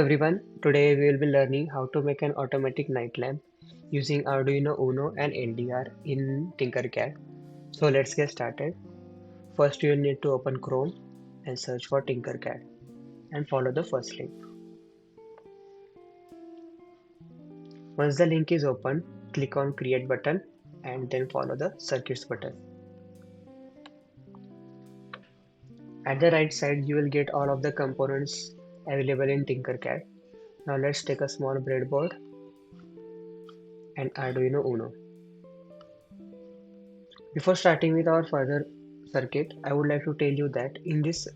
everyone, today we will be learning how to make an automatic night lamp using Arduino Uno and LDR in Tinkercad. So let's get started. First you will need to open Chrome and search for Tinkercad and follow the first link. Once the link is open, click on create button and then follow the circuits button. At the right side you will get all of the components available in Tinkercad. Now let's take a small breadboard and Arduino Uno. Before starting with our further circuit, I would like to tell you that in this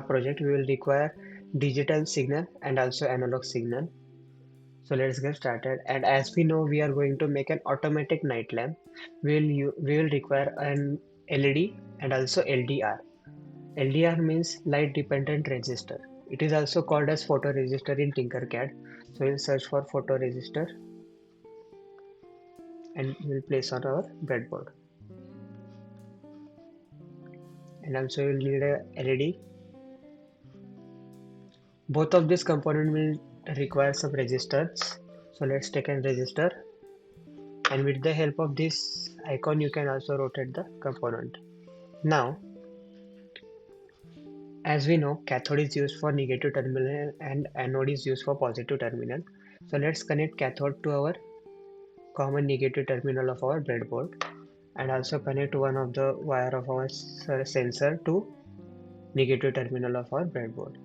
project we will require digital signal and also analog signal. So let's get started. And as we know, we are going to make an automatic night lamp. We will require an LED and also LDR. LDR means light dependent resistor. It is also called as photoresistor in Tinkercad. So we'll search for photoresistor and we'll place on our breadboard. And also you'll need a LED. Both of these components will require some resistors. So let's take a resistor, and with the help of this icon you can also rotate the component. Now, as we know, cathode is used for negative terminal and anode is used for positive terminal. So let's connect cathode to our common negative terminal of our breadboard and also connect one of the wire of our sensor to negative terminal of our breadboard.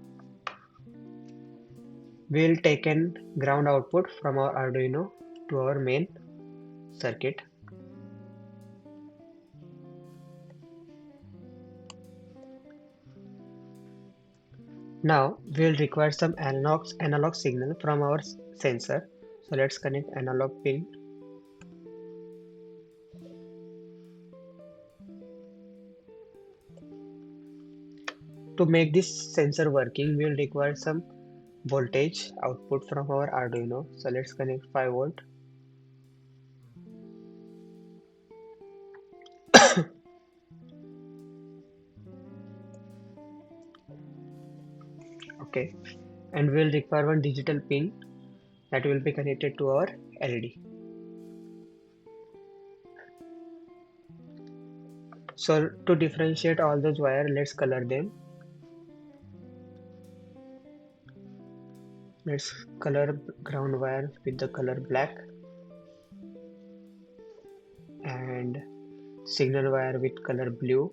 We'll take an ground output from our Arduino to our main circuit. Now we'll require some analog signal from our sensor. So let's connect analog pin. To make this sensor working, we'll require some voltage output from our Arduino. So let's connect 5 volt. Okay, and we'll require one digital pin that will be connected to our LED. So to differentiate all those wires, let's color them. Let's color ground wire with the color black and signal wire with color blue,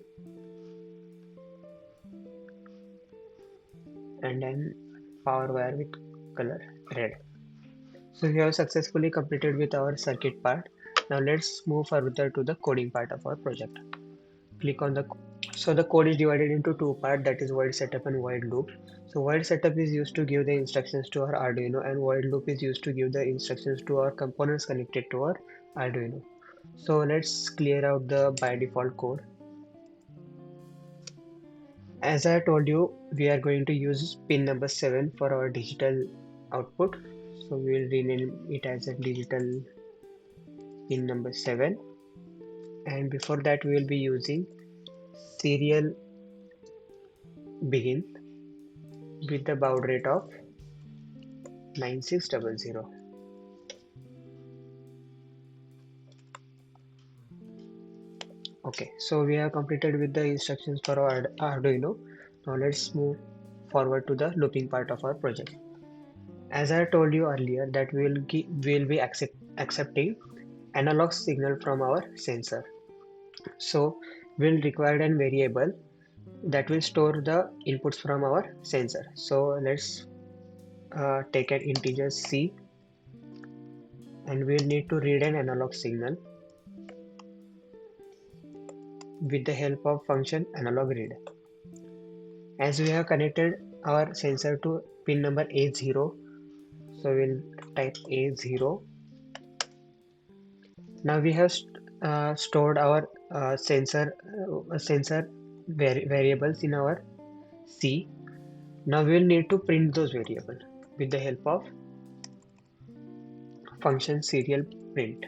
and then power wire with color red. So we have successfully completed with our circuit part. Now let's move further to the coding part of our project. Click on the So the code is divided into two parts, that is void setup and void loop. So void setup is used to give the instructions to our Arduino and void loop is used to give the instructions to our components connected to our Arduino. So let's clear out the by default code. As I told you, we are going to use pin number 7 for our digital output. So we will rename it as a digital pin number 7. And before that, we will be using serial begin with the baud rate of 9600. Okay, so we have completed with the instructions for our Arduino. Now let's move forward to the looping part of our project. As I told you earlier that we will be accepting analog signal from our sensor. So we'll require a variable that will store the inputs from our sensor. So let's take an integer c, and we'll need to read an analog signal with the help of function analog read. As we have connected our sensor to pin number A0, so we'll type A0. Now we have stored our sensor variables in our C. Now we will need to print those variables with the help of function serial print.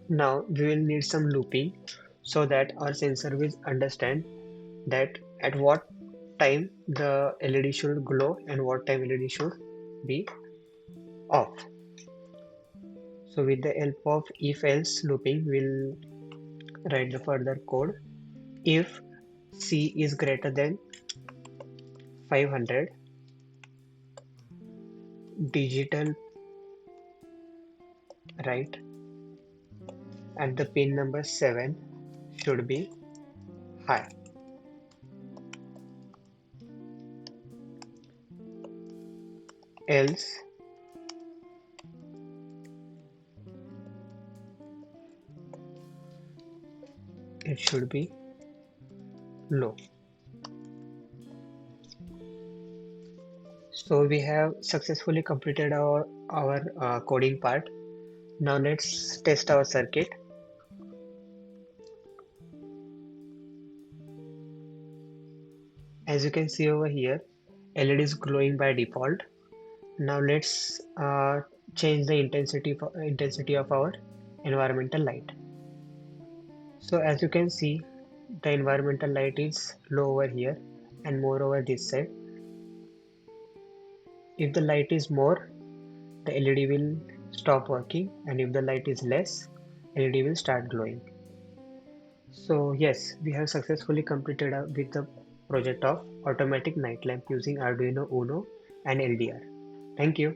Now we will need some looping. so that our sensor will understand that at what time the LED should glow and what time LED should be off. So with the help of if else looping, we'll write the further code. If C is greater than 500, digital write at the pin number 7 should be high. Else it should be low. So we have successfully completed our coding part. Now let's test our circuit. As you can see over here, LED is glowing by default. Now let's change the intensity of our environmental light. So as you can see, the environmental light is low over here and more over this side. If the light is more, the LED will stop working, and if the light is less, LED will start glowing. So yes, we have successfully completed with the project of automatic night lamp using Arduino Uno and LDR. Thank you.